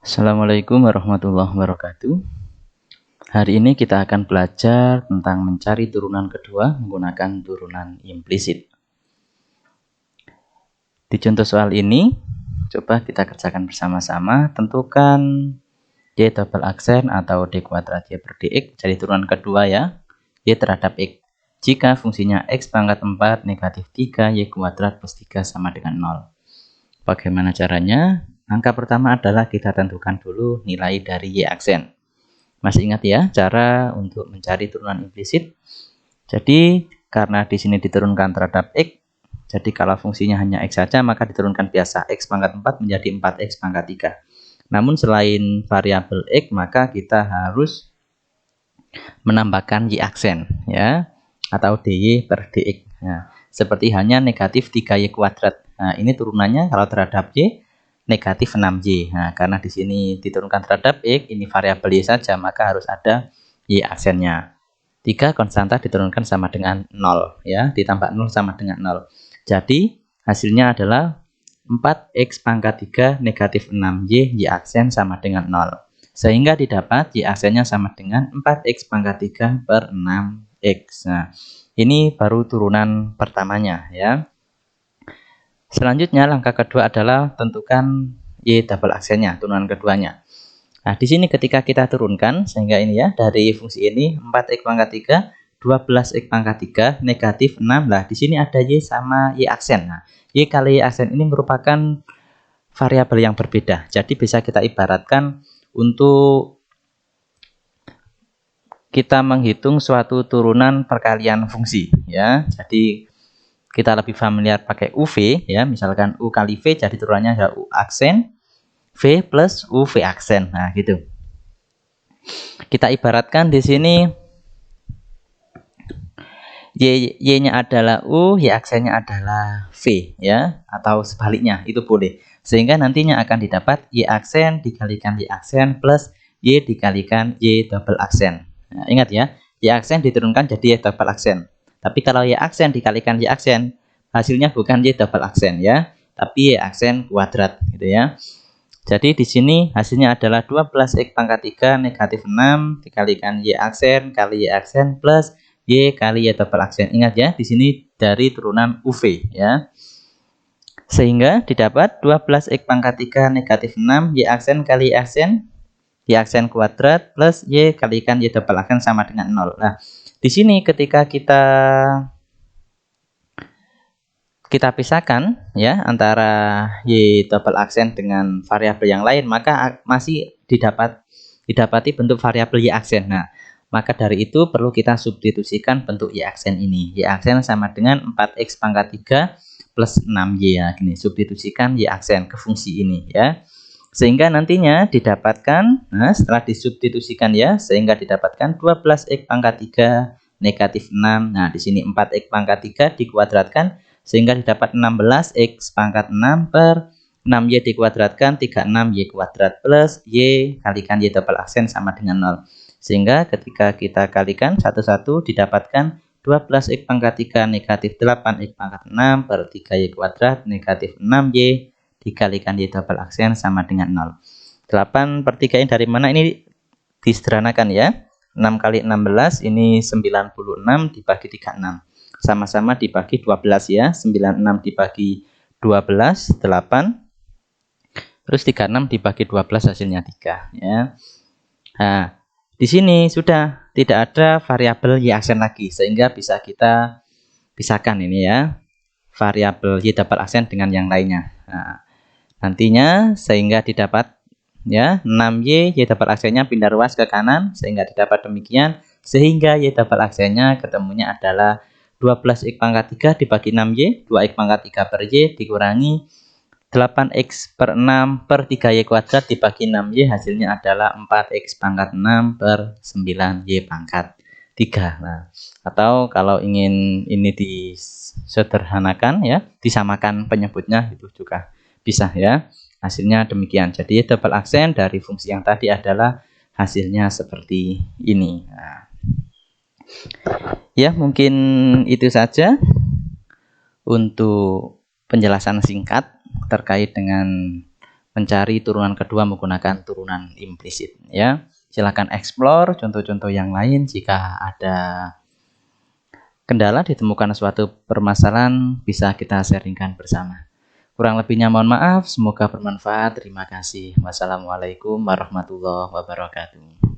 Assalamualaikum warahmatullahi wabarakatuh. Hari ini kita akan belajar tentang mencari turunan kedua menggunakan turunan implisit. Di contoh soal ini, coba kita kerjakan bersama-sama. Tentukan Y double aksen atau D kuadrat Y per dx jadi turunan kedua ya, Y terhadap X. Jika fungsinya X pangkat 4 negatif 3 Y kuadrat plus 3 sama dengan 0. Bagaimana caranya? Angka pertama adalah kita tentukan dulu nilai dari Y aksen. Masih ingat ya cara untuk mencari turunan implisit? Jadi karena di sini diturunkan terhadap X, jadi kalau fungsinya hanya X saja maka diturunkan biasa X pangkat 4 menjadi 4X pangkat 3. Namun selain variabel X maka kita harus menambahkan Y aksen ya, atau DY per DX. Nah, seperti hanya negatif 3Y kuadrat. Nah, ini turunannya kalau terhadap Y negatif 6Y. Nah, karena di sini diturunkan terhadap X, ini variabel Y saja, maka harus ada Y aksennya. 3 konstanta diturunkan sama dengan 0 ya, ditambah 0 sama dengan 0. Jadi hasilnya adalah 4X pangkat 3 negatif 6Y Y aksen sama dengan 0. Sehingga didapat Y aksennya sama dengan 4X pangkat 3 per 6X. Nah, ini baru turunan pertamanya ya. Selanjutnya langkah kedua adalah tentukan Y double aksennya, turunan keduanya. Nah, di sini ketika kita turunkan sehingga ini ya, dari fungsi ini 4X pangkat 3, 12X pangkat 3 negatif 6. Lah, di sini ada Y sama Y aksen. Nah, Y kali Y aksen ini merupakan variabel yang berbeda. Jadi bisa kita ibaratkan untuk kita menghitung suatu turunan perkalian fungsi ya. Jadi kita lebih familiar pakai UV ya, misalkan U kali V jadi turunannya adalah U aksen V plus UV aksen. Nah, gitu. Kita ibaratkan di sini Y-nya adalah U, Y aksennya adalah V ya, atau sebaliknya itu boleh. Sehingga nantinya akan didapat Y aksen dikalikan Y aksen plus Y dikalikan Y double aksen. Nah, ingat ya, Y aksen diturunkan jadi Y double aksen. Tapi kalau Y aksen dikalikan Y aksen, hasilnya bukan Y double aksen ya, tapi Y aksen kuadrat gitu ya. Jadi di sini hasilnya adalah 12X pangkat 3 negatif 6 dikalikan Y aksen kali Y aksen plus Y kali Y double aksen. Ingat ya, di sini dari turunan UV ya. Sehingga didapat 12X pangkat 3 negatif 6 Y aksen kali Y aksen kuadrat plus Y kalikan Y double aksen sama dengan 0. Nah, di sini ketika kita pisahkan ya antara Y double aksen dengan variabel yang lain, maka masih didapati bentuk variabel Y aksen. Nah, maka dari itu perlu kita substitusikan bentuk Y aksen ini. Y aksen sama dengan 4X pangkat 3 plus 6Y ya. Gini, substitusikan Y aksen ke fungsi ini ya. Sehingga nantinya didapatkan, nah setelah disubstitusikan ya, sehingga didapatkan 12X pangkat 3 negatif 6. Nah, di sini 4X pangkat 3 dikuadratkan sehingga didapat 16X pangkat 6 per 6Y dikuadratkan 36Y kuadrat plus Y kalikan Y double aksen sama dengan 0. Sehingga ketika kita kalikan satu-satu didapatkan 12X pangkat 3 negatif 8X pangkat 6 per 3Y kuadrat negatif 6Y dikalikan Y double aksen sama dengan 0. 8 per 3 ini dari mana? Ini disederhanakan ya. 6 kali 16 ini 96 dibagi 36. Sama-sama dibagi 12 ya. 96 dibagi 12, 8. Terus 36 dibagi 12 hasilnya 3 ya. Nah, di sini sudah tidak ada variabel Y aksen lagi sehingga bisa kita pisahkan ini ya. Variabel Y double aksen dengan yang lainnya. Nah, nantinya sehingga didapat ya 6Y Y double aksennya pindah ruas ke kanan sehingga didapat demikian, sehingga Y double aksennya ketemunya adalah 12X pangkat 3 dibagi 6Y, 2X pangkat 3 per Y dikurangi 8X per 6 per 3Y kuadrat dibagi 6Y, hasilnya adalah 4X pangkat 6 per 9Y pangkat 3. Nah, atau kalau ingin ini disederhanakan ya, disamakan penyebutnya itu juga bisa ya. Hasilnya demikian. Jadi double aksen dari fungsi yang tadi adalah hasilnya seperti ini. Nah, ya mungkin itu saja untuk penjelasan singkat terkait dengan mencari turunan kedua menggunakan turunan implisit ya. Silahkan explore contoh-contoh yang lain. Jika ada kendala, ditemukan suatu permasalahan, bisa kita sharingkan bersama. Kurang lebihnya mohon maaf, semoga bermanfaat. Terima kasih. Wassalamualaikum warahmatullahi wabarakatuh.